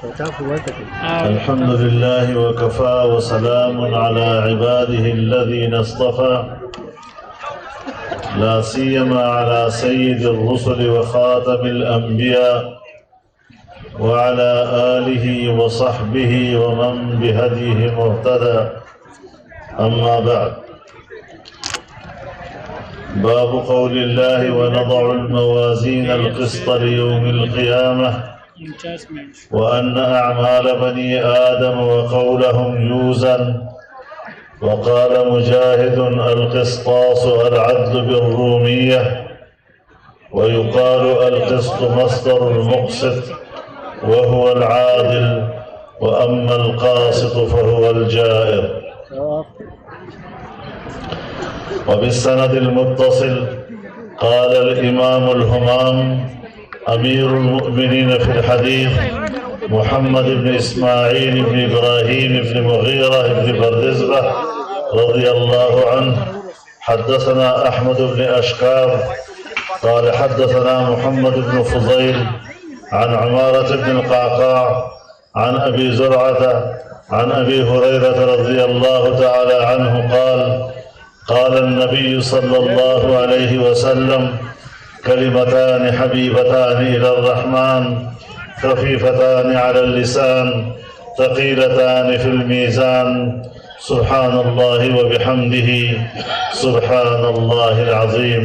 الحمد لله وكفى وسلام على عباده الذين اصطفى لا سيما على سيد الرسل وخاتم الأنبياء وعلى آله وصحبه ومن بهديه مهتدى. أما بعد، باب قول الله ونضع الموازين القسط ليوم القيامة وأن أعمال بني آدم وقولهم يوزن. وقال مجاهد القسطاس العدل بالرومية، ويقال القسط مصدر المقسط وهو العادل، وأما القاسط فهو الجائر. وبالسند المتصل قال الإمام الهمام أمير المؤمنين في الحديث محمد بن إسماعيل بن إبراهيم بن مغيرة بن بردزبة رضي الله عنه: حدثنا أحمد بن أشكار قال حدثنا محمد بن فضيل عن عمارة بن القعقاع عن أبي زرعة عن أبي هريرة رضي الله تعالى عنه قال: قال النبي صلى الله عليه وسلم: كلمتان حبيبتان إلى الرحمن خفيفتان على اللسان ثقيلتان في الميزان، سبحان الله وبحمده سبحان الله العظيم.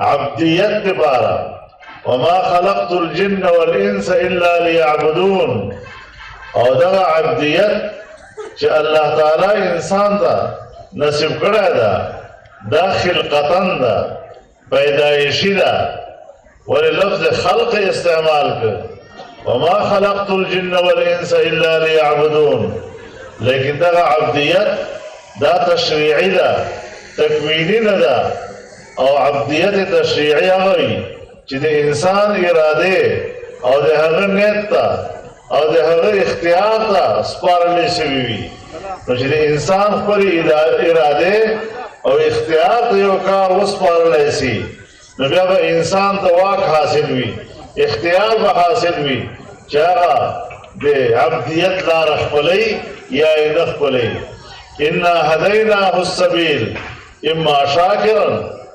عبدیت دپارا وما خلقت الجن والانس الا ليعبدون او دا عبدیت چې الله تعالی انسان ته نصیب کړی ده دا خلقتن ده پیدایشی ده ولې لفظ خلق استعمال کړ وما خلقت الجن والانس الا ليعبدون لیکن دا عبدیت دا تشریعی ده تکوینی نه ده او عبدیت تشریعی هغه چې د انسان اراده او د هغه نیت ته او د هغه اختیار ته سپارل شوی وي نو چې د انسان خپل اراده او اختیار ته یو کار وسپارل شي نو بیا به انسان ته واک حاصل وي اختیار به حاصل وي چې هغه د عبدیت لار خپلوي یا یې نه خپلوي انا هدیناه السبیل اما شاکرا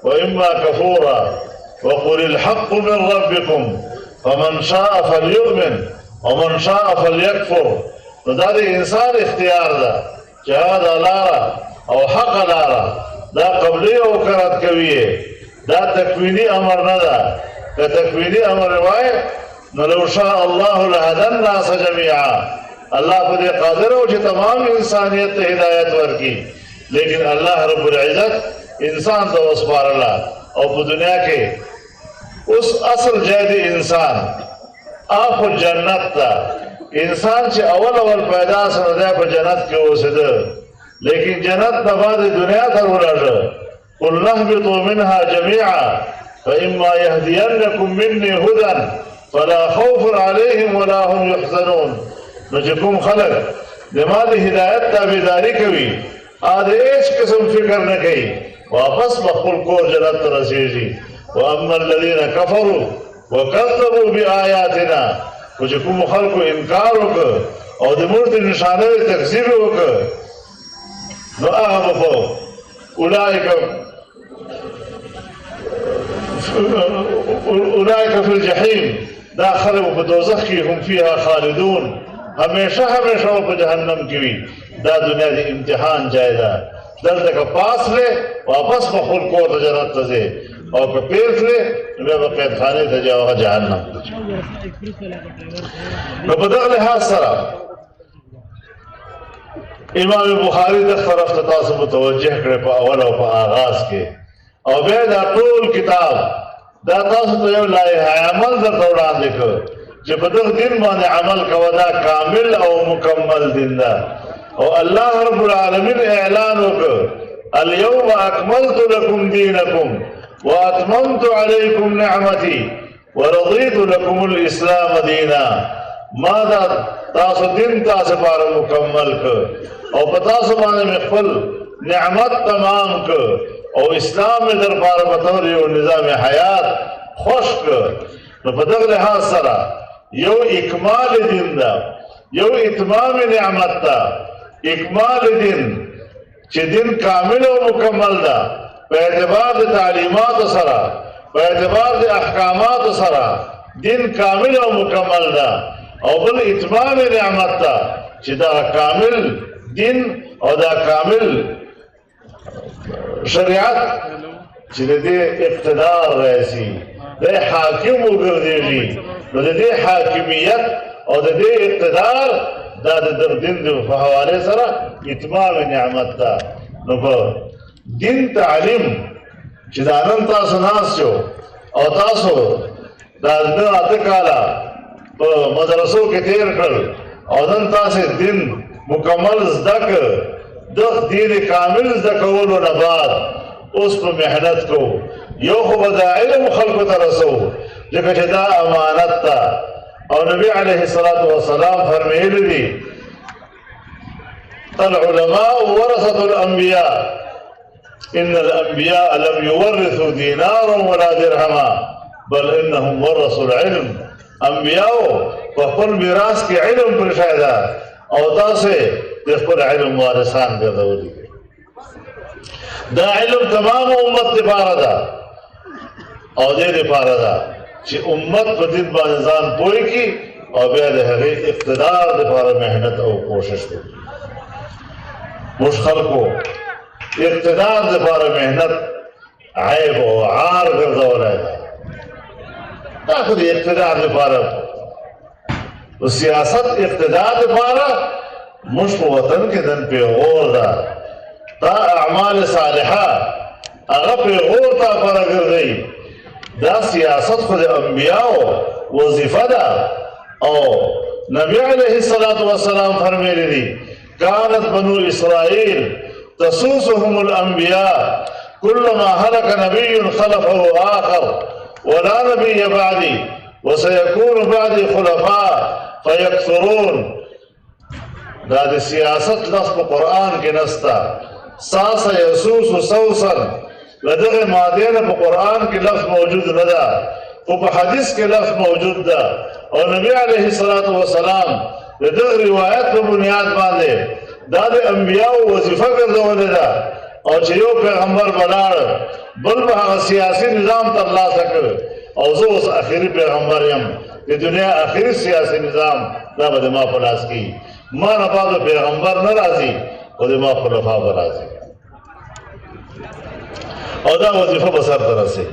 واما کفورا وقل الحق من ربكم فمن شاء فليؤمن ومن شاء فليكفر نو دا د انسان اختیار ده چې هغه دا لاره او حق لاره دا قبلي او کرات کوي دا تکوینی امر نه ده که تکوینی امر وای نو لو شاء الله لهدى الناس جميعا الله په دې قادر او چې تمام انسانیت ته هدایت ورکړي لیکن الله رب العزت انسان ته وسپارله او په دنیا کې اوس اصل ځای دی انسان اخو جنت ته انسان چې اول پیدا سره دی په جنت کې اوسېده لیکن جنت نه بعد دنیا ته ولاړه قل نهبطوا منها جميعا فإما يهدينكم مني هدى فلا خوف عليهم ولا هم يحزنون نو چې کوم خلک د ما د هدایت تابعداري کوي د هیڅ قسم فکر نه کوي واپس به خپل کور جنت ته رسېږي واما الذين كفروا وكذبوا بآياتنا خو چې کوم خلکو انکار وکړ او د موږ د نشانو تکذیب وکړ نو هغه به خو اولئک فی الجحیم دا خلک په دوزخ کې هم فيها خالدون همیشه په جهنم کې وي دا دنیا د امتحان ځای ده دلته که پاس لې واپس به خپل کور ته جنت ته ځې او که پیل کړې نو بیا به قیدخانې ته ځې او هغه جهنم ته ځې نو په دغه لحاظ سره امام بخاري دغه طرف ته تاسو متوجه کړئ په اول او په آغاز کې او بیا دا ټول کتاب دا تاسو ته یو لایحه عمل درته وړاندې کړ چې په دغه دین باندې عمل کوه دا کامل او مکمل دین ده او الله رب العالمین اعلان وکړ اليوم اکملت لكم دینکم واتممت علیکم نعمتي ورضیت لكم الاسلام دینا ما دا تاسو دین تاسو لپاره مکمل کړ او په تاسو باندې خپل نعمت تمام کړ او اسلام میں دربار بطور یو نظام حیات خوش کر نو په دغه لحاظ سره یو اکمال دین دا یو اتمام نعمت دا اکمال دین چې دین کامل او مکمل دا په اعتبار د تعلیمات سره په اعتبار د احکامات سره دین کامل او مکمل دا او بل اتمام نعمت دا چې دا کامل دین او دا کامل شریعت چې د دې اقتدار راشي د حاکم وګرځي نو د دې حاکمیت او د دې اقتدار دا د دین په حواله سره اتمام نعمت ده نو په دین تعلیم چې دا نن تاسو ناسو او تاسو دا د اته کاله په مدرسو کې تیر کړ او نن تاسو دین مکمل زده کړ د دین کامل زده کولو نه بعد اوس په محنت کو یو خو به دا علم خلکو ته رسو ځکه چې دا امانت ده او نبی علیه الصلاة والسلام فرمایلی دي العلماء ورثة الانبیاء ان الانبیاء لم يورثوا دینارا ولا درهما بل انهم ورثوا العلم انبیاء په خپل میراث کې علم پرېښی ده او تاسو د خپل علم وارثان ګرځولي دا علم تمام امت لپاره ده او دې لپاره ده چې امت په دې باندې ځان پوي کی او بیا د هغې اقتدار لپاره محنت او کوشش وکړي موږ خلکو اقتدار لپاره محنت عیب او عار ګرځول تاخذ اقتدار لپاره سیاست اقتدار لپاره مش په وطن کې دن پیغور ده تا اعمال صالحه هغه پیغور ته لپاره ګرځي دا سیاست خو د انبیاء وظیفه ده او نبی علیه الصلاة والسلام فرمایلی دي كانت بنو اسرائیل تسوسهم الانبیاء كلما هلك نبي خلفه آخر ولا نبي بعدي وسيكون بعدي خلفاء فيكثرون دا د سیاست لفظ په قرآن کې نستا ساس یسوس سوسن لدغه ماده په قرآن کې لفظ موجود نه ده او په حدیث کې لفظ موجود ده او نبی علیه الصلاة والسلام دغه روایت په بنیاد باندې دا د انبیاء وظیفه ګرځولې ده او چې یو پیغمبر بلاړ بل به هغه سیاسي نظام ترلاسه کړ او زه اوس اخري پیغمبر یم د دنیا اخري سیاسي نظام دا به ما په لاس کې ما نه بعد پیغمبر نه راځي او د ما خلفا به راځي او دا وظیفه به سرته رسي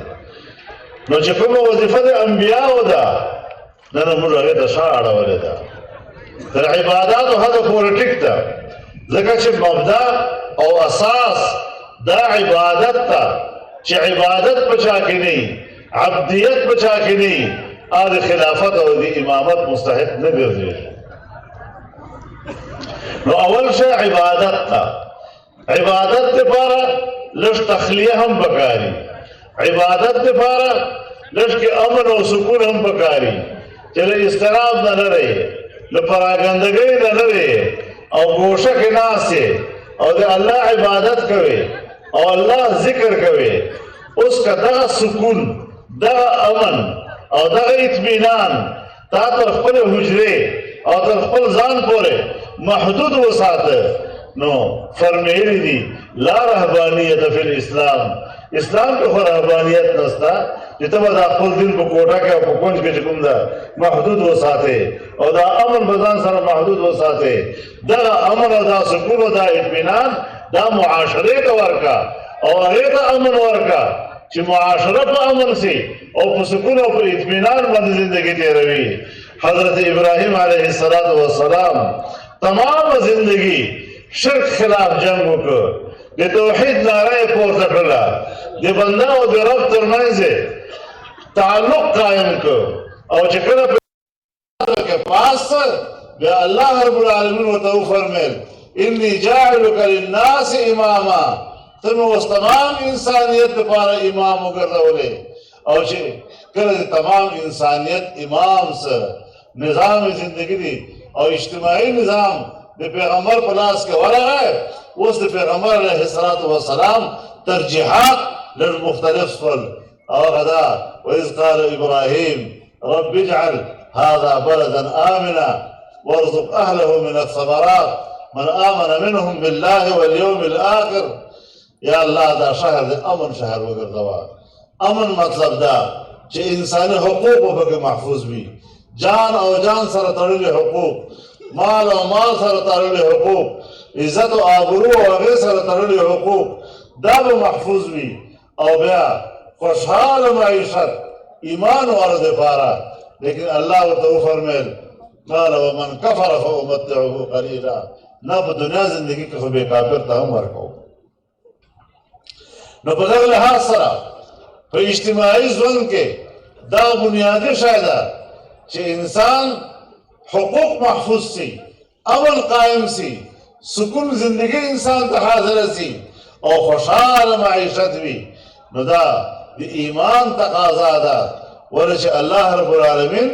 نو چې کومه وظیفه د انبیاءو ده نه موږ هغې ته شا اړولې ده تر عباداتو حد پورې ټیک ده ځکه چې مبدا او اساس دا عبادت ته چې عبادت پچا کې نه عبدیت پچا کې نه آد خلافت او د امامت مستحق نه ګرځي نو اول شی عبادت ته عبادت لپاره لږ تخلیه هم پکاري عبادت لپاره لږ کې امن او سکون هم پکاري چې له اضطراب نه لري له پراګندګۍ نه لري او ګوشه کې ناسې او د الله عبادت کوي او الله ذکر کوي اوس کا دغه سکون دغه امن او دغه اطمینان تا تر خپل حجره او تر خپل ځان پورې محدود وساته نو فرمایلی دي لا رهبانیت فی الاسلام اسلام کې خو رهبانیت نستا چې ته به دا خپل دین په کوټه کې او په کونج کې چې کوم ده محدود وساتې او دا امن به ځان سره محدود وساتې دغه امن او دا سکون او دا اطمینان دا معاشرې ته ورکا او هغې ته امن ورکا چې معاشره په امن سي او په سکون او په اطمینان باندې زندگی تیروي حضرت ابراهیم علیه السلام تمام زندگی شرک خلاف جنگ وکړ د توحید ناره یې پورته کړله د بنده او د رب ترمنځ تعلق قائم کړ او چې کله په پاس بیا الله رب العالمین ورته وفرمیل انی جاعلک للناس اماما ته مې اوس تمام انسانیت لپاره امام وګرځولې او چې کله د تمام انسانیت امام سره نظام زندگی دی او اجتماعي نظام د پیغمبر په لاس کې ورغی اوس د پیغمبر علیه السلام ترجیحات لږ مختلف شول او هغه دا وإذ قال إبراهيم رب اجعل هذا بلدا آمنا وارزق أهله من الثمرات من آمن منهم بالله واليوم الآخر یا الله دا شهر د امن شهر وګرځوه امن مطلب دا چې انساني حقوق پکې محفوظ وي جان او جان سره تړلي حقوق مال او مال سره تړلي حقوق عزت او آبرو او هغې سره تړلي حقوق دا به محفوظ وي او بیا خوشحاله معیشت ایمان والو دپاره لیکن الله ورته وفرمیل قال ومن کفر فامتعه قلیلا نه په دنیا زندگی کې خو به کافر ته هم ورکوو نو په دغه لحاظ سره په اجتماعي ژوند کې دا بنیادي شی ده چې انسان حقوق محفوظ سي امن قائم سي سکون زندگی انسان ته حاصله سي او خوشحاله معیشت وي نو دا د ایمان تقاضا ده ولې چې الله رب العالمین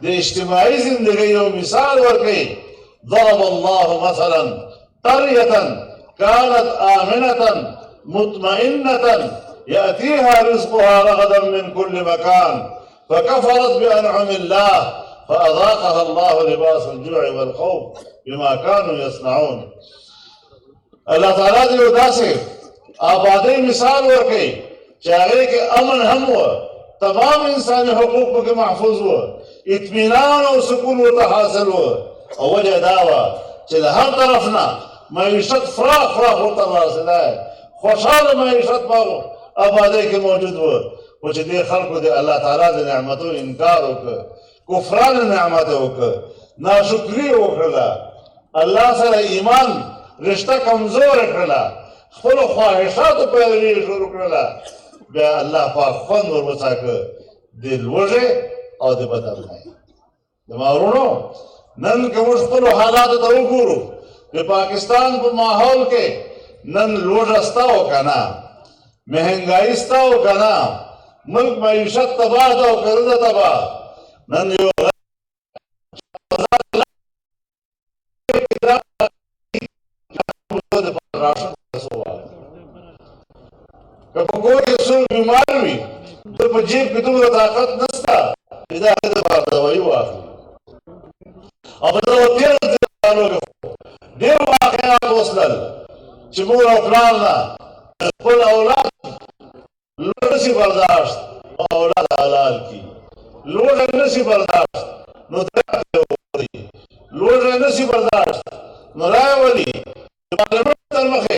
د اجتماعي زندگی یو مثال ورکوي ضرب الله مثلا قرية كانت آمنة مطمئنة يأتيها رزقها رغدا من كل مكان فكفرت بأنعم الله فأذاقها الله لباس الجوع والخوف بما كانوا يصنعون الله تعالی دې داسې آبادی مثال ورکړي چې هغې کې امن هم و تمام انساني حقوق پکې محفوظ و اطمینان او سکون ورته حاصل و او وجه دا وه چې له هر طرف نه معیشت فراخ ورته راسېدی خوشحاله معیشت په آبادی کې موجود و او چې دې خلکو د الله تعالی د نعمتو انکار وکړ، کفران نعمت وکړ، ناشکري وکړه، الله سره ایمان رشتہ کمزور کړله، خپل خواهشاتو پیروي شروع کړله، بیا الله پاک خوند ور وڅاکه د لوږې او د بدبختۍ. د مارونو نن که موږ خپلو حالاتو ته وګورو، د پاکستان په ماحول کې نن لوږه سته او که نه، مهنګایي سته او که نه، ملک معیشت تباه ده او که نه ده تباه. نن یو که په کور کې څوک بیمار وي، د په جیب کې دومره طاقت نشته چې د هغې دپاره دوایي واخلي. او په دغو تېرو کالو کې ډېر واقعات وشول چې مور او پلار نه خپل اولاد لوږه نشي برداشت او اولاد حلال کړي، لوږه نشي برداشت نو درک وکړي، لوږه نشي برداشت نو راولي پارلیمنٹ تر مخې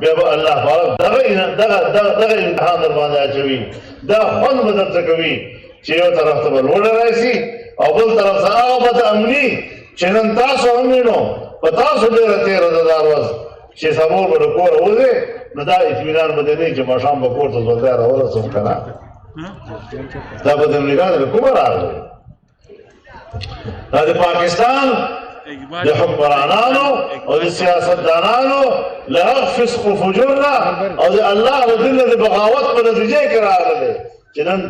بیا به الله پاک دغه امتحان در باندې اچوي، دا خوند به درته کوي چې یو طرف ته به لوږه راشي او بل طرف ته هغه بد امني چې نن تاسو هم وینو، په تاسو ډېره تېره ده دا ورځ چې سبا به له کوره وځې نو دا اطمینان به دې نه وي چې ماښام به کور ته ځوځی راورسوم که نه. دا به د امریکا د کومه راغلی؟ دا د پاکستان د حکمرانانو او د سیاستدانانو له هغه فسق و فجور نه او د الله د دین د بغاوت په نتیجه کې راغلی چې نن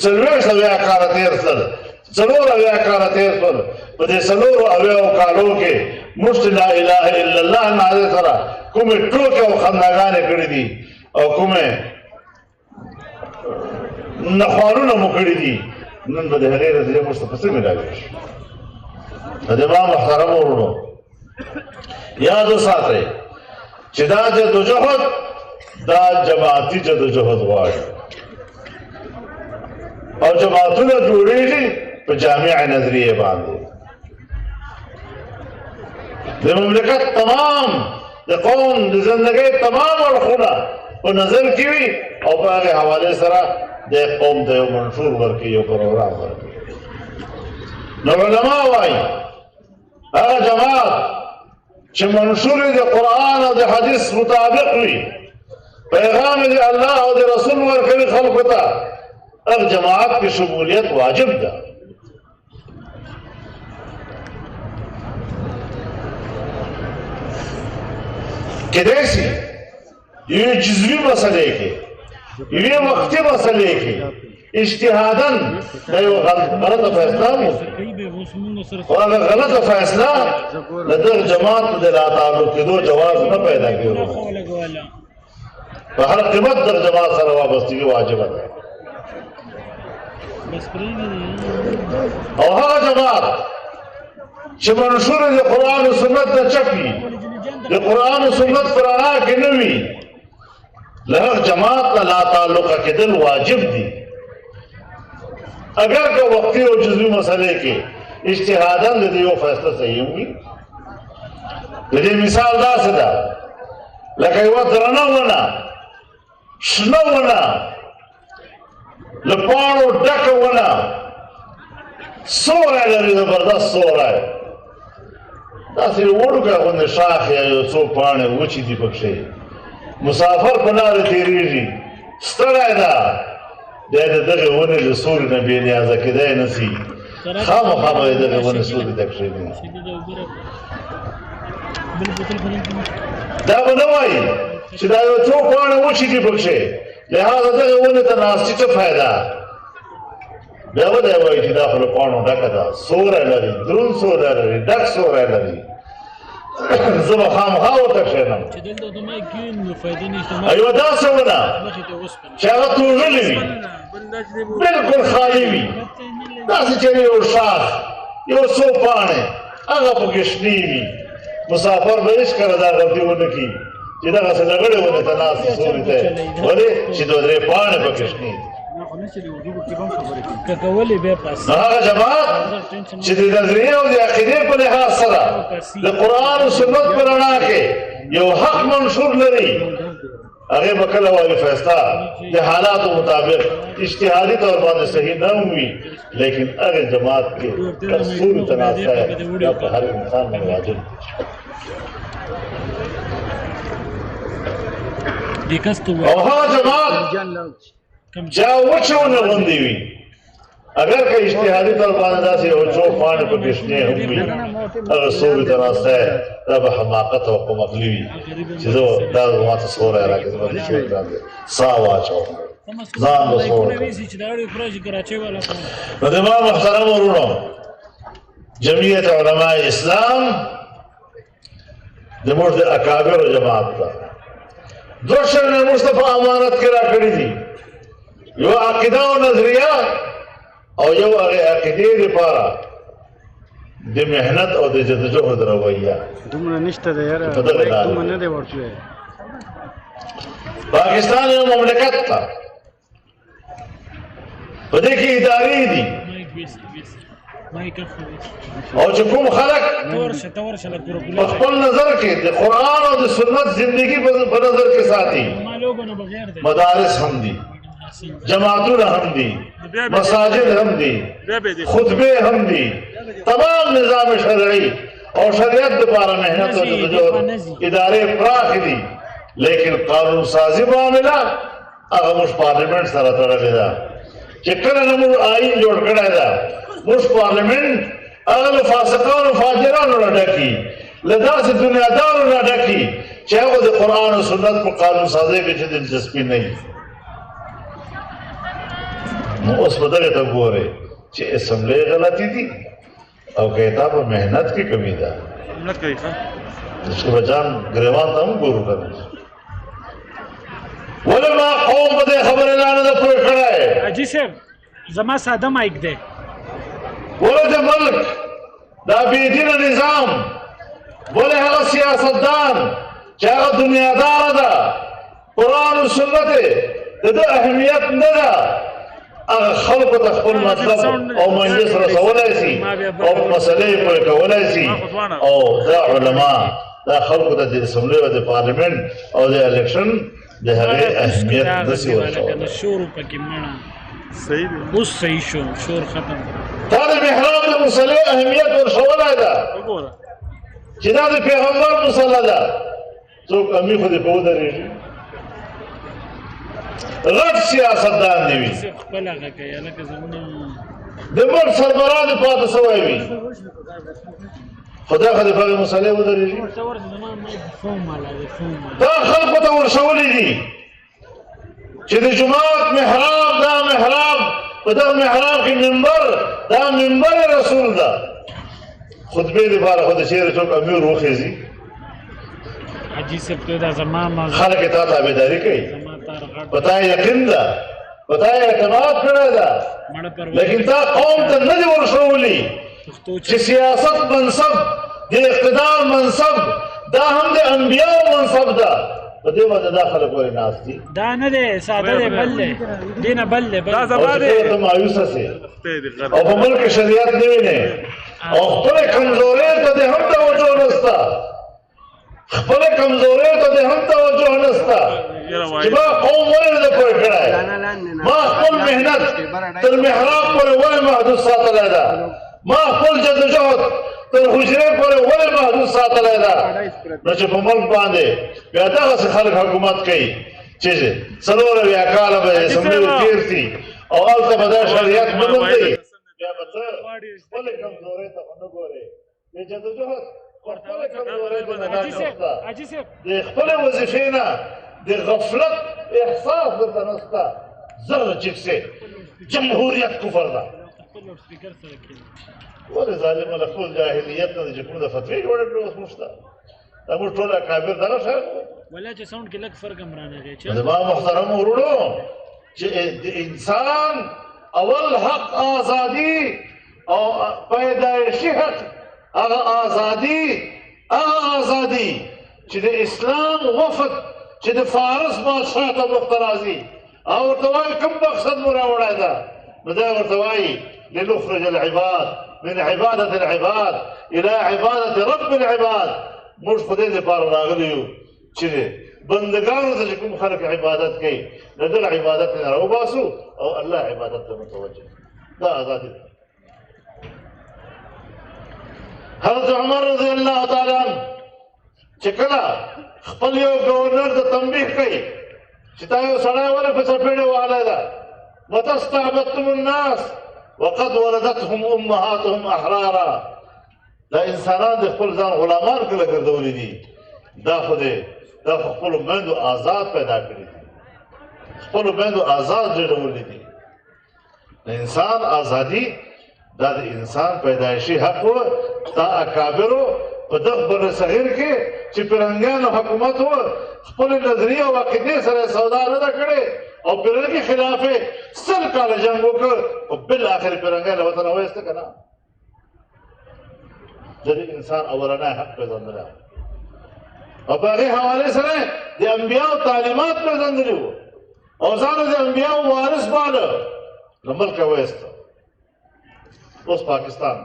څلوېښت اویا کاله تېر شول، څلور اویا کاله تېر شول، په دې څلورو اویاو کالو کې موږ لا اله الا الله نارې سره کومې ټوکې او خنداګانې کړي دي او کومې نخوالونه مو کړي دي، نن به د هغې نتیجه موږ ته په څه ملاوي شي؟ زما محترمو وروڼو یاد وساتئ چې دا جدوجهد دا جماعتي جدوجهد غواړي او جماعتونه جوړېږي په جامع نظریې باندې. د مملکت تمام د قوم د زندګۍ تمام اړخونه په نظر کې وي او په هغې حوالې سره د قوم ته یو منشور ورکړي، یو پروګرام ورکړي. نو علما وایي هغه جماعت چې منشور د قرآن او د حدیث مطابق وي، پیغام د الله او د رسول ورکوي خلکو ته، هغه جماعت کې شمولیت واجب ده. کېدای شي یوې جزوي مسلې کې، یوې وختي مسلې کې اجتهاداً دا یو غلطه فیصله وکړي او هغه غلطه فیصله د دغه جماعت د راتعلق کېدو جواز نه پیدا کېږي. په هر قیمت دغه جماعت سره وابستګي واجبه ده. او هغه جماعت چې منشور د قرآن او سنت نه چپ وي، د قرآن او سنت په رڼا کې نه وي، له هغه جماعت نه لا تعلقه کېدل واجب دي. اگر که وقتی او جزوی مسئلے کې اجتهاداً د دې یو فیصله صحیح وي. د دې مثال داسې ده لکه یوه درنه ونه، شنه ونه، له پاڼو ډکه ونه، سوری لري، زبردست سوری، داسې وړوکی غوندې شاخ یا یو څو پاڼې وچې دي پکښې، مسافر په لارې تېرېږي، ستړی ده، دی د دغې ونې له سوري نه بې نیازه کېدی نه شي، خامخا به یې دغې ونې سوري ته کښېږدي. دا به نه وایي چې دا یو څو پاڼې وچې دي پکښې، لهذا دغې ونې ته ناستې څه فایده؟ بیا به دی وایي چې دا خو له پاڼو ډکه ده، سوری لري، دروند سوری لري، ډک سوری لري. زه به خامخا ورته کښېنم چې دلته د مایک کېن نو فایده نشته یوه داسې ونه مخې ته اوسپنه چې هغه توږلې وي بلکل خالي وي داسې چې یو شاخ یو څو پاڼې هغه پکې شنې وي مسافر به هېڅکله دا غلطي ونه کړي چې دغسې لګړې ونې ته ناست سوري ته ولې چې دوه درې پاڼې پکې شنې دي که کولې بیا پاس نو هغه جماعت چې د نظریې او د عقیدې په لحاظ سره د قرآن او سنت په رڼا کې یو حق منشور لري هغې به کله وایي فیصله د حالاتو مطابق اجتهادي طور باندې صحیح نه هم وي لیکن هغې جماعت کې کستوري ته ناسته دا په هر انسان باندې واجب دې کس ته او هغه جماعت چې وچه ونه غوندې وي اگر که اجتهادي طور باندې داسې یو څو پاڼې پکې شنې هم وي هغه سوري ته ناسته دا به حماقت او قمقلي وي چې زه دا ما ته سوری راکړې زما د چوک باندې ساه واچوم ځان به سور کړم نو د ما محترم ورونو جمعیت علماء اسلام زموږ د اکابرو جماعت ته دوه شیونه موږ ته په امانت کې راکړي دي یو عقیده او نظریه او یو هغې عقیدې دپاره د محنت او د جدوجهد رویه دومره نشته دی یاره په دغه لاره دومره نه دی ورتللی پاکستان یو مملکت ته په دې کې ادارې دي او چې کوم خلک په خپل نظر کې د قرآن او د سنت زندگی په نظر کې ساتي مدارس هم دي جماعتونه هم دي مساجد هم دي خطبه هم دي تمام نظام شرعي او شریعت دپاره محنت او جدوجہد ادارې پراخې دي لیکن قانون سازي معامله هغه موږ پارلیمنټ سره تړلې ده چې کله نه موږ آئین جوړ کړی ده موږ پارلیمنټ هغه له فاسقانو فاجرانو نه ډکي له داسې دنیادارو نه ډکي چې هغه د قرآن او سنت په قانون سازۍ کې چې دلچسپي نه وي نو اوس په دغې ته ګورئ چې اسمبلی غلطي دي او که په محنت کې کمی ده چې بچان ګریوان ته هم ګورو که نه ولې ما قوم په دې خبرې لا نه ده پوه کړی حاجي صاحب زما ساده مایک دی ولې د ملک دا بېدینه نظام ولې هغه سیاستدان چې هغه دنیاداره ده قرآن و سنت د ده اهمیت نه ده هغه خلکو ته خپل مطلب او مجلس رسولی شي او مسلې پرې کولی شي او دا علما دا خلکو ته د اسمبلۍ او د پارلیمنټ او د الیکشن د هغې اهمیت نشي ورکولی شور پکې مړه اوس صحیح شو شور ختم تا د محراب د مصلې اهمیت ورښولی ده چې دا د پیغمبر مصله ده څوک امي خو دې په ودرېږي غټ سیاستدان دي وي د ملک سربراه دې پاته سوی وي خو دا خو دې په هغې مصلې ودرېږي دا خلکو ته ورښولی دي چې د جومات محراب دا محراب په دغه محراب کې منبر دا منبر رسول ده خطبې دپاره خو د چېرې څوک امیر وخېځي حاجي صاحب ته دا زما خلک یې تا تابعداري کوي په تا یقین ده په تا اعتماد کړی ده لیکن تا قوم ته نه دي ورښولي چې سیاست منصب د اقتدار منصب دا هم د انبیاو منصب ده په دې وجه دا خلک ورې ناست دي دا نه دی ساده دی بل دی دې نه بل دی او چې ته مایوسه سې او په ملک شریعت نه وینې او خپلې کمزورۍ ته دې هم توجه نشته خپلې کمزورۍ ته دې هم توجه نشته چې ما قوم ولې نه ده پوه کړی ما خپل محنت تر محراب پورې ولې محدود ساتلی ده ما خپل جدوجهد تر حجرې پورې ولې محدود ساتلی ده نو چې په ملک باندې بیا دغسې خلک حکومت کوي چې څلور اویا کاله به اسمبلۍ تېر شي او هلته به دا شریعت نه بندوي بیا به ته خپلې کمزورۍ ته خو نه ګورې د جدوجهد خپلې کمزورۍ ته نه نشته د خپلې وظیفې نه د غفلت احساس درته نشته زر چکسې جمهوریت کفر ده ولې ظالمه له خپل جاهلیت نه د چې کوم د فتوې جوړې کړې اوس موږ ته دا موږ ټول اکابر دغه شان ولا چې ساوند کې لږ فرق هم رانغی چې زما محترم ورونو چې د انسان اول حق آزادي او پیدایشي حق هغه آزادي چې د اسلام وفد چې د فارس بادشاه ته مخترازي او ورته وایي کوم مقصد مو راوړی ده نو دا ورته وایي لنخرج العباد من عبادة العباد إلى عبادة رب العباد موږ په دې لپاره راغلي یو چې بندګانو ته چې کوم خلک عبادت کوي د دغه عبادت نه راوباسو او الله عبادت ته متوجه دا ازادي ده حضرت عمر رضی الله تعالی عنہ چې کله خپل یو گورنر ته تنبیه کوي چې تا یو سړی ولې په څپېړې وهلی ده وتستعبدتم الناس وقد ولدتهم امهاتهم احرارا دا انسانان د خپل ځان غلامان کله ګرځولي دي دا خو خپلو میندو آزاد پیدا کړي دي خپلو میندو آزاد جوړولي دي د انسان ازادي دا د انسان پیدایشي حق و دا اکابرو په دغه بر صغیر کې چې پیرنګانو حکومت و خپل نظریه او عقیدې سره سودا نه ده کړې او پیرنګي خلاف سل کاله جنګ وکړ او بالاخره پیرنګان له وطن وایسته که نه د انسان اولنی حق پیژندلی او په هغې حوالې سره د انبیاو تعلیمات پیژندلي وو او ځان د انبیاو وارث باله له ملکه وایسته اوس پاکستان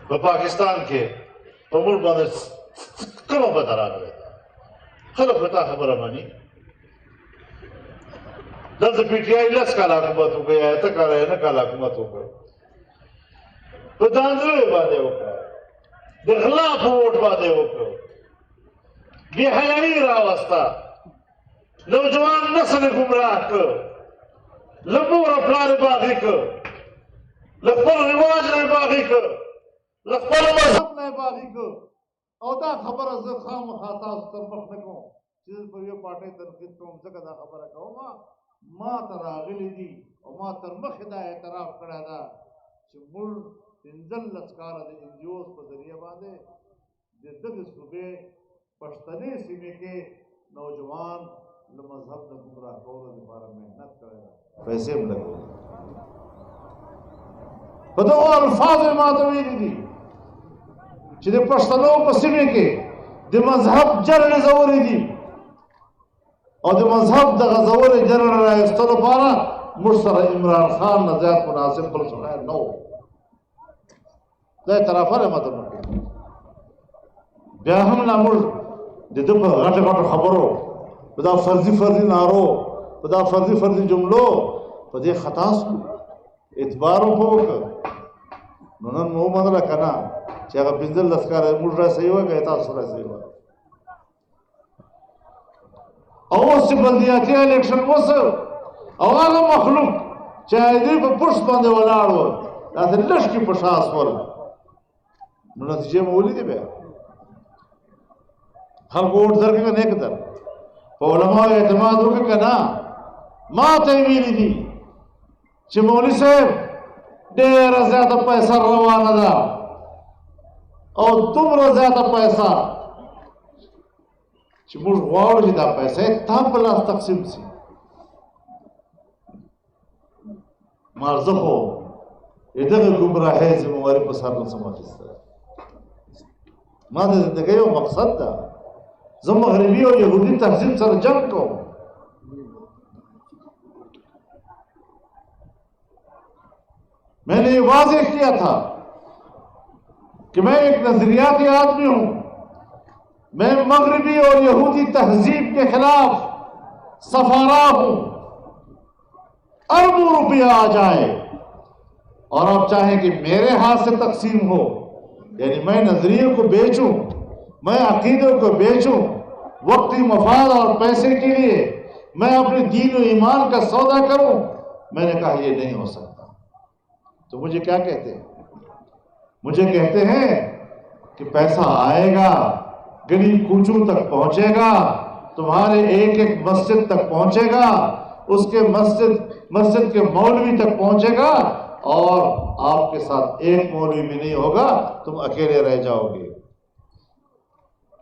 په پاکستان کې په موږ باندې کومه بده راغلې ده خلک په تا خبره مني دلته پی ټي آی 10 کاله حکومت وکړي اته کاله نه کاله حکومت وکړي په دانځلې باندې وکړه د غلا په ووټ باندې وکړه بې حیایي راوسته نوجوان نسل یې ګمراه کړ له موره پلار یې باغي کړ له خپل رواج نه یې باغي کړ له خپل مذهب نه یې باغي کړ او دا خبره زه خامخا تاسو ته مخ نه کوم چې زه په یو پارټۍ تنقید کوم ځکه دا خبره کوم ما ته راغلي دي او ما تر مخکې دا اعتراف کړی ده چې موږ 15 کاله د انجیوز په ذریعه باندې د دغې صوبې پښتنې سیمې کې نوجوان له مذهب نه ګمراه کولو لپاره محنت کړی ده پیسې هم لګولي په دغو الفاظو یې ما ته ویلي دي چې د پښتنو په سیمې کې د مذهب جرړې ځورې دي او د مذهب د غځولې جرړې راایستلو لپاره موږ سره عمران خان نه زیات مناسب بل څوک نه و دا اعتراف یې ما ته وکړ بیا هم نه موږ د ده په غټو خبرو په دا فرضي نارو په دا فرضي جملو په دې خطا سو اعتبار وکړ نو نن مو ومنله که نه چې هغه 15 کاله موږ را صحیح وکړه تاسو را صحیح وکړه او اوس چې بلدیاتي الیکشن وسو او هغه مخلوق چې دوی په پشت باندې ولاړ وو داسې لښکې په شا سول نو نتیجې مو ولیدې بیا خلکو ووټ درکړه که نه در په علماو اعتماد وکړه که نه ما ته یې ویلي دي چې مولوي صاحب ډېره زیاته پیسه روانه ده او دومره زیاته پیسه چې موږ غواړو چې دا پیسې تا په لاس تقسیم شي مار زه خو دغه ګمراهۍ ذمهواري په سر نشم اخیستی ما د زندګۍ یو مقصد ده زه مغربي او یهودي تهذیب سره جنګ کوم میں نے یہ واضح کیا تھا کہ میں ایک نظریاتی آدمی ہوں میں مغربی اور یہودی تہذیب کے خلاف سفارا ہوں اربوں روپیہ آ جائے اور آپ چاہیں کہ میرے ہاتھ سے تقسیم ہو یعنی میں نظریے کو بیچوں میں عقیدوں کو بیچوں وقتی مفاد اور پیسے کے لیے میں اپنے دین و ایمان کا سودا کروں میں نے کہا یہ نہیں ہو سکتا تو مجھے کیا کہتے ہیں مجھے کہتے ہیں کہ پیسہ آئے گا گلی کوچوں تک پہنچے گا تمہارے ایک مسجد تک پہنچے گا اس کے مسجد کے مولوی تک پہنچے گا اور آپ کے ساتھ ایک مولوی بھی نہیں ہوگا تم اکیلے رہ جاؤ گے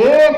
1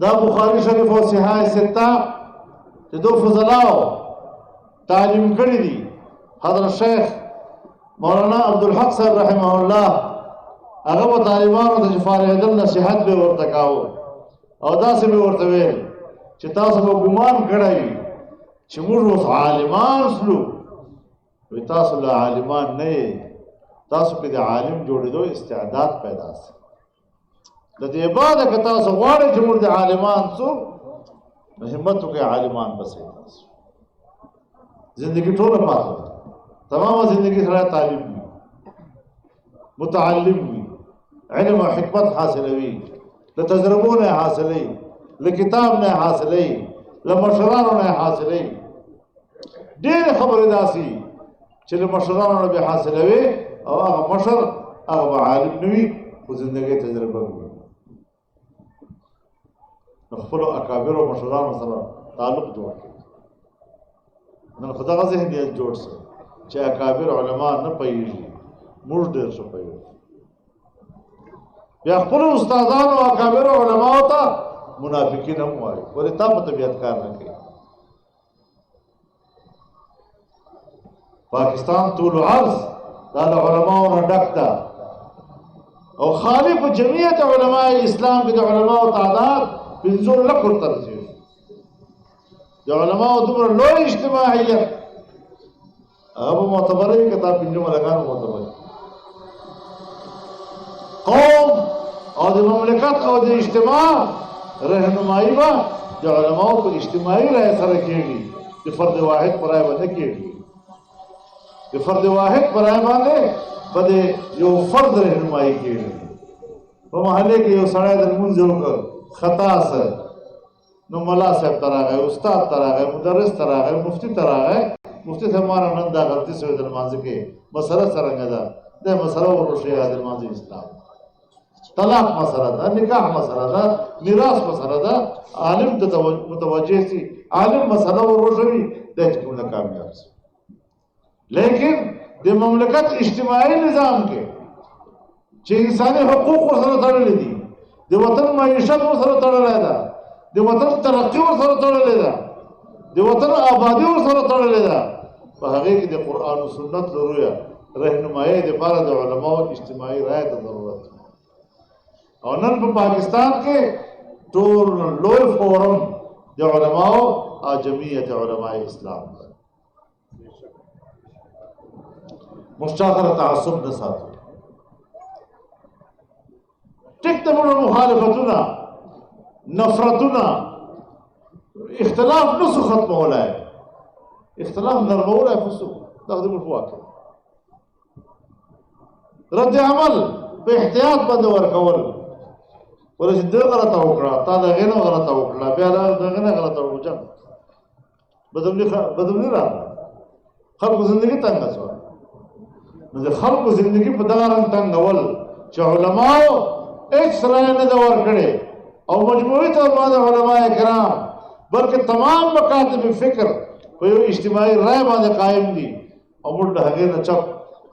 دا بخاری شریف او صحاح سته چې دو فضلاو تعلیم کړی دي حضرت شیخ مولانا عبدالحق صاحب رحمه الله هغه په طالبانو ته فارغېدل نصیحت به ورته کاوه او داسې به ورته ویل چې تاسو به ګمان کړی چې موږ اوس عالمان سلو وی تاسو له عالمان نه تاسو کې د عالم جوړېدو استعداد پیدا سي د دې بعد که تاسو غواړئ چې موږ د عالمان سو نو همت وکړئ عالمان بسئ تاسو زندگی ټوله پاته تمام زندگی سره تعلیم وي متعلم وي علم او حکمت حاصلوي له تجربو نه حاصلوي له کتاب نه حاصلوي له مشرانو نه حاصلوي ډېر خبرې داسي چې له مشرانو نه به حاصلوي او هغه مشر هغه عالم نه وي خو زندګۍ تجربه وي خپل اکابر او مشرانو سره تعلق جوړ نن خدای غزه هدیت جوړ سي چې اکابر علما نه پېږي موږ ډېر څه پېږو بیا خپل استادانو او اکابر علما ته منافقین هم وایي ولې تا په طبيعت کار نه کوي پاکستان طول عرض دا علماء نه ډک ده او خالف جمعیت علماء اسلام کې د علماء تعداد 5 لک ورته رسیږي د علماء دومره لوی اجتماعیت هغه معتبره کتاب پنځه ملګانو معتبره قوم او د مملکت او د اجتماع رهنمایي به د علماء په اجتماعي رای سره کېږي د فرد واحد پر رای باندې کېږي د فرد واحد پر رای باندې بده یو فرد رهنمایي کېږي په محله کې یو سړی د لمونځ وکړ خطا سره نو ملا صاحب تراغه استاد تراغه مدرس تراغه مفتی تراغه مفتی ہمارا نن دا غلطی سوی در مانځ کې مسله څنګه ده د مسله ورشي د مانځ اسلام طلاق مسله ده نکاح مسله ده میراث مسله ده عالم ته متوجه سي عالم مسله ورشي د کوم کامیاب سي لیکن د مملکت اجتماعي نظام کې چې انساني حقوق سره تړلې دي د وطن معیشت سره تړلې ده د وطن ترقی سره تړلې ده د وطن آبادی سره تړلې ده په هغه کې د قران او سنت ضروري رهنمایي د لپاره د علماو اجتماعي رائے ته ضرورت او نن په پاکستان کې ټول لوی فورم د علماو او جمعیت علماء اسلام مشاهره تعصب نه ساتي ټیک ته مخالفتونه نفرتونه اختلاف نسو ختم ولا اختلاف نرموله فسو تقدم الفواكه رد عمل په احتیاط باندې ورکول ولې دې غلطه وکړه تا دا غنه غلطه وکړه بیا دا غنه غلطه وکړه بدمنی را خلکو زندگی تنګه شو نو د خلکو زندگی په دغه رنګ تنګول چې علماو اکثر نه دا ورکړي او مجموعي طور باندې علماء کرام بلکې تمام مکاتب فکر په یو اجتماعي رائے باندې قائم دي او موږ د هغې نه چپ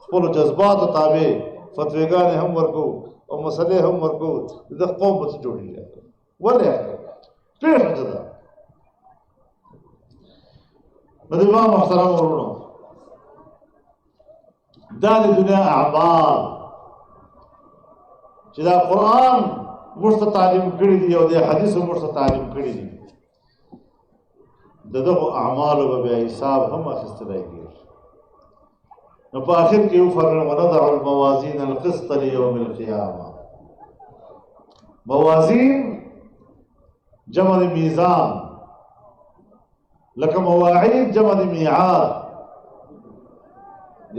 خپل جذبات تابع فتویګانې هم ورکو او مسلې هم ورکو د قوم په جوړیږي ولې پیښه ده نو امام محترم ورونو دا د دنیا اعمال چې دا قرآن موږ ته تعلیم کړي دي او د حدیثو موږ ته تعلیم کړي دي دغه اعمالو به حساب هم اخیستلی کېږي نو په آخر کې یو فرمایي ونضع الموازین القسط لیوم القیامه موازین جمع د میزان لکه مواعید جمع د میعاد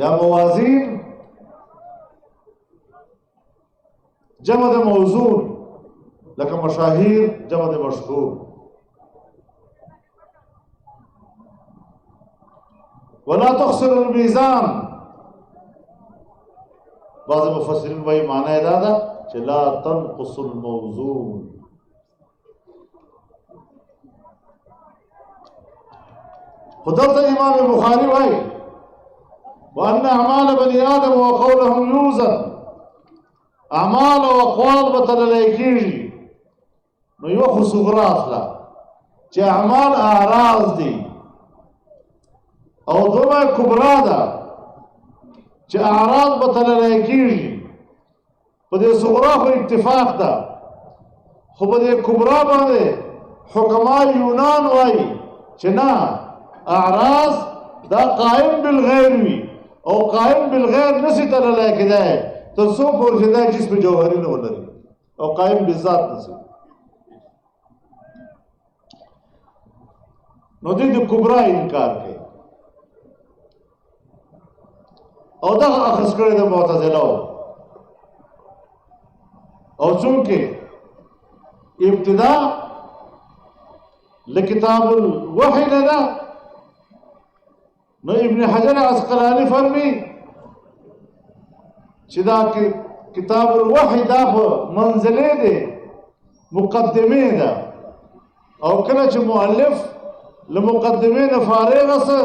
یا موازین جمع د موزون لکه مشاهیر جمع د مشهور ولا تخسر الميزان بعض مفسرین وایي معنی دا ده چې لا تنقص الموزون خدلته امام بخاری وایي وان اعمال بني ادم وقولهم يوزن اعمال او اقوال بتللی کیږي نو یو خو صغرا اخلا چې اعمال اعراض دي او دومره کبرا ده چې اعراض به تللی کېږي په دې صغرا خو اتفاق ده خو په دې کبرا باندې حکما یونان وایي چې نه اعراض دا قائم بالغیر وي او قائم بالغیر نسی تللی کېدی تر څو پورې چې دا جسم جوهري نه ولري او قائم بالذات نسی نو دې د کبرا انکار کوي او دا اخذ کړی د معتزله او چونکې ابتدا لکتاب الوحی نه ده نو ابن حجر عسقلانی فرمی چې دا کتاب الوحی دا په منزله ده مقدمه ده او کله چې مؤلف لمقدمه نه فارغ سه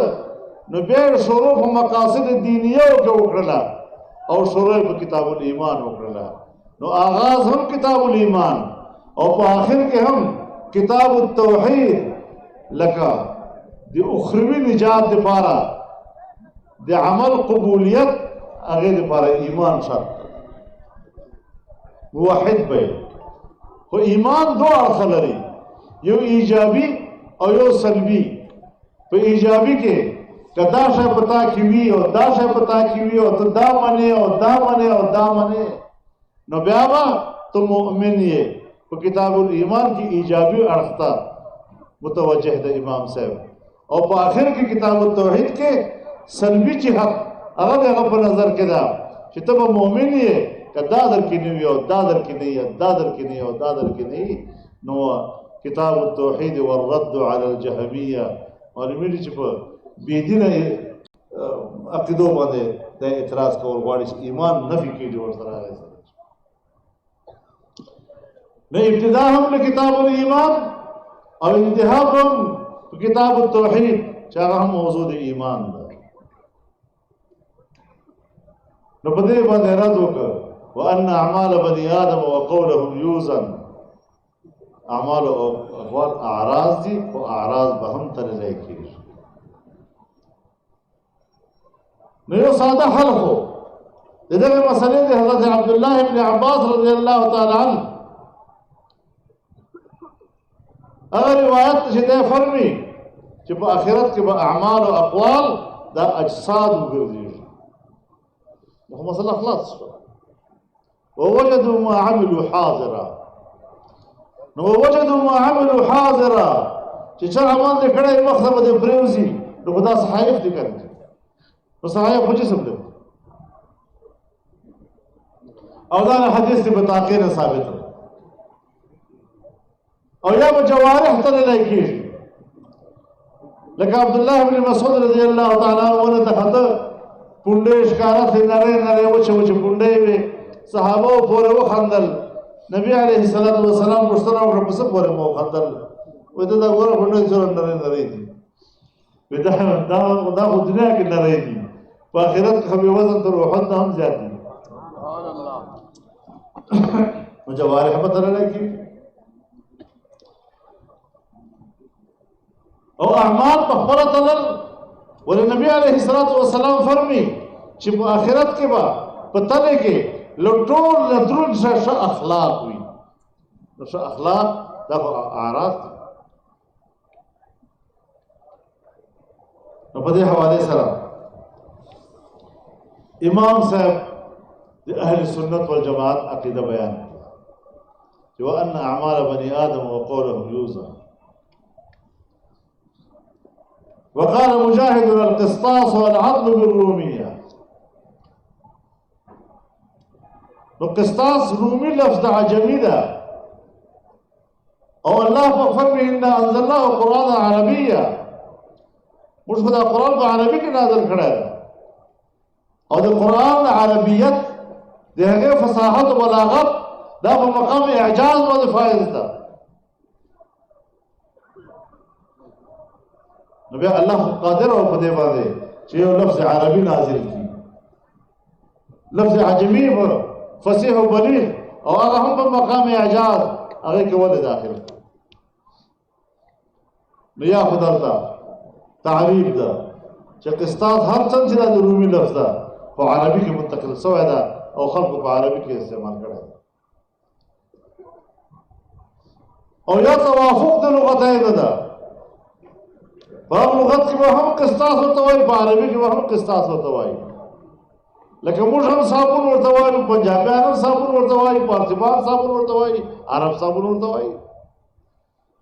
نو بیا شروع په مقاصد دینیه کې وکړه او شروع په کتاب الایمان وکړه نو آغاز هم کتاب الایمان او په آخر کې هم کتاب التوحید لکه د اخروی نجات لپاره د عمل قبولیت هغه لپاره ایمان شرط موحد به خو ایمان دوه اړخ لري یو ایجابي او یو سلبي په ایجابي کې کدا شای پتا کی وی او دا شای پتا کی وی او ته دا منی او دا منی او دا منی نو بیا با ته مؤمن یې په کتاب الایمان کې ایجابي اړختا متوجه ده امام صاحب او په اخر کې کتاب التوحید کې سلبي جهت هغه په نظر کې ده چې ته مؤمن یې کدا در کې نه وی او دا در کې نه یې دا در کې نه او دا در کې نه نو کتاب التوحید والرد على الجهميه معلومه چې په بيدینه عقیدو باندې د اعتراض کول غواړي چې ایمان نفي کیږي ورسره راځي نه ابتدا هم له کتاب الایمان او انتها هم کتاب التوحید چې هغه هم موضوع د ایمان ده نو په دې باندې رد وکړه وان اعمال بني ادم وقولهم يوزن اعمال او اقوال اعراض دي او اعراض به هم تر لیکي نو یو ساده حل خو دغه مسلې د حضرت عبد الله ابن عباس رضی الله تعالی عنہ هغه روایت چې ده فرمي چې په آخرت کې به اعمال او اقوال دا اجساد وګرځي نو مسله خلاص شو ووجدوا ما عملوا حاضرا نو وجدوا ما عملوا حاضرا چې څه عمل دې کړی مخه به پریوزي نو خدا صحایف دې کړی نو صحایف خو جسم دی او دا حدیث دی بتاخیر ثابت او یا به جوارح ته لایکی لکه عبد الله بن مسعود رضی الله تعالی عنہ ته خطه پونډه ښکارا څنګه نه وچه پونډه وي صحابه پورې وخندل نبی علیه الصلاۃ والسلام پښتنه او پس پورې مو خندل وې دا ګوره پونډه جوړ نه دي وې دا خو دنیا کې نه دي په آخرت کې خو وزن تر وحد هم زیات دي سبحان الله نو جوارح په تر لګي او اعمال په خپل تلل ول نبی علیه الصلاۃ والسلام فرمی چې په آخرت کې به په تله کې لټول لدرون شه اخلاق وي نو شه اخلاق د اعراض نو په دې حواله سره امام صاحب د اهل سنت والجماعت عقیده بیان چې وان اعمال بني ادم وقولهم يوزن وقال مجاهد القسطاس والعدل بالروميه نو قسطاس رومي لفظ عجمي ده او الله فرمي ان انزلناه قرانا عربيا مش خدا قران په عربي کې نازل کړه او د قران عربیت د هغه فصاحت او بلاغت دا په مقام اعجاز باندې فائز ده نو بیا الله قادر او په دې باندې چې یو لفظ عربي نازل کړي لفظ عجمي فصیح او بلیغ او هغه هم په مقام اعجاز هغه کې ولې داخل نو یا خدای ته تعریف ده چې قسطاس هر څنګه چې د رومي لفظ ده په عربي کې منتقل شوی ده او خلکو په عربي کې استعمال کړی او یا توافق د لغتین ده په لغت کې به هم قسطاس ورته وایي په عربي کې به هم قسطاس ورته وایي لکه موږ هم صابون ورته وایو پنجابیان هم صابون ورته وایي پارسیبان صابون ورته وایي عرب صابون ورته وایي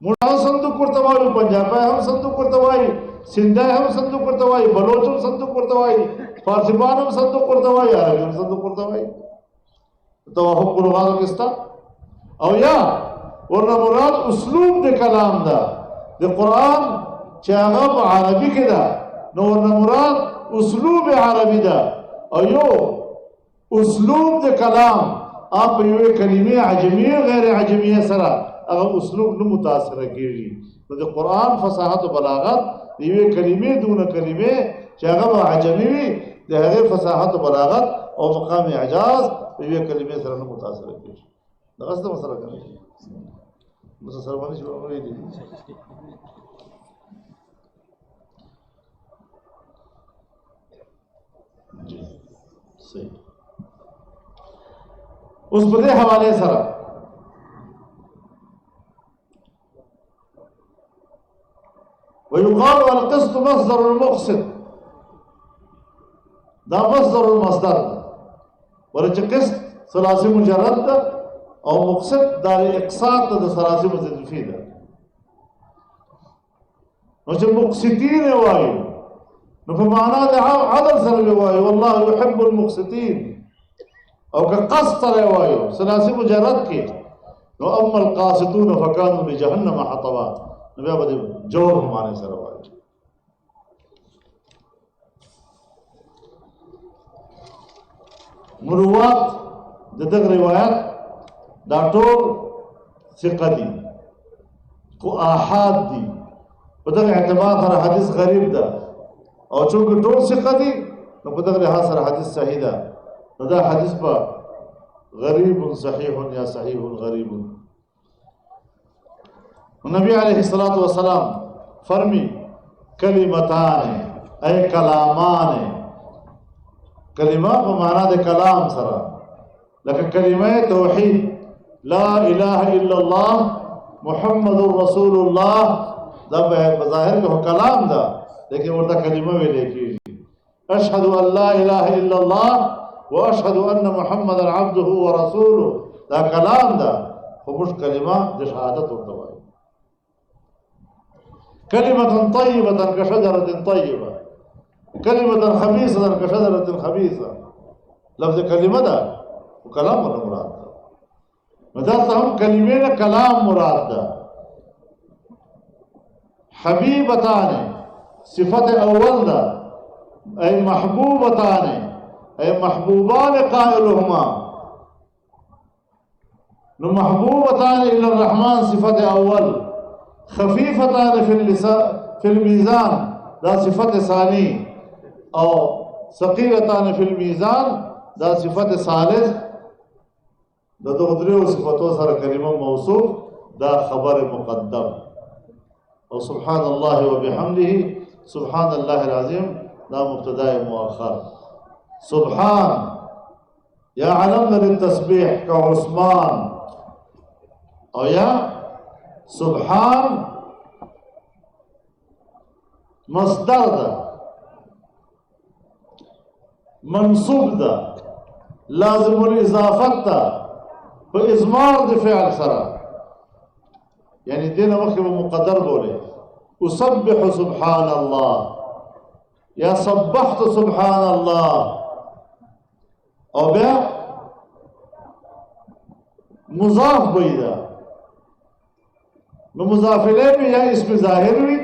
موږ هم صندوق ورته وایو پنجابیان هم صندوق ورته وایي سندھائی هم صندوق ورته وایي بلوچ هم صندوق ورته وایي فارسیبان هم صندوق ورته وایي عربي هم صندوق ورته وایي توافق په لغاتو کې شته او یا ورنه مراد اسلوب د کلام ده د قرآن چې هغه په عربي کې ده نو ورنه مراد اسلوب عربي ده او یو اسلوب د کلام آپ یو کلمې عجمیه غیر عجمیه سره هغه اسلوب نه متاثر کیږي نو د قرآن فصاحت او بلاغت د یو کلمې دون کلمې چې هغه عجمی وي د هغه فصاحت او بلاغت او مقام اعجاز د یو کلمې سره نه متاثر کیږي دغه څه مسله کوي بس سره باندې شروع وې دي جی صحیح اوس په دې حواله سره ويقال القسط مصدر المقسط دا مصدر المصدر ورچ قسط ثلاثي مجرد ده او مقسط دا اقساط ده ثلاثي مضافي ده نو چې مقسطين وایي نو په معنا د عدل سره وایي والله يحب المقسطين او که قسط سره وایي ثلاثي مجرد کې نو اما القاسطون فكانوا لجهنم حطبا نو بیا به جوړ معنی سره وایي مروات د دغه روایت دا ټول ثقه دي کو احاد دي په دغه اعتبار سره حدیث غریب ده او چې ټول ثقه دي نو په دغه لحاظ سره حدیث صحیح ده نو دا حدیث په غریب صحیح یا صحیح غریب نبی علیہ الصلوۃ والسلام فرمی کلمتان اے کلامان کلمه په معنا د کلام سره لکه کلمه توحید لا اله الا الله محمد رسول الله دا په ظاهر کې کلام ده لیکن ورته کلمه ویل کېږي اشهد ان لا اله الا الله واشهد ان محمدا عبده ورسوله دا کلام ده خو مش کلمه د شهادت ورته وایي كلمة طيبة كشجرة طيبة كلمة خبيثة كشجرة خبيثة لفظ كلمة ده وكلام ولا مراد ده مدارس هم كلمين كلام مراد ده حبيبتان صفة أول ده أي محبوبتان أي محبوبان قائلهما محبوبتان إلى الرحمن صفة أول خفيفتان في اللسان في الميزان دا صفت ثاني او ثقيلتان في الميزان دا صفت ثالث دا دغدریو صفتو سره کلمه موصوف دا خبر مقدم او سبحان الله وبحمده سبحان الله العظيم دا مبتدا مؤخر سبحان يا علمنا للتسبيح كعثمان او يا سبحان مصدر ده منصوب ده لازم الاضافت ده بإضمار ده فعل سرا يعني دينا مخيب مقدر بولي أسبح سبحان الله يا صبحت سبحان الله او بیا مضاف بيدا نو مضاف الیه یا اسم ظاهر وي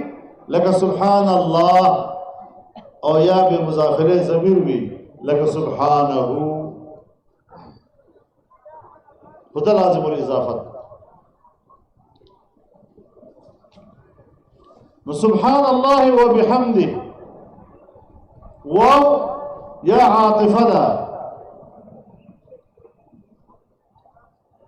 لکه سبحان الله او یا به مضاف الیه ضمیر وي لکه سبحانه خدا لازم الاضافت نو سبحان الله وبحمده واو یا عاطفه ده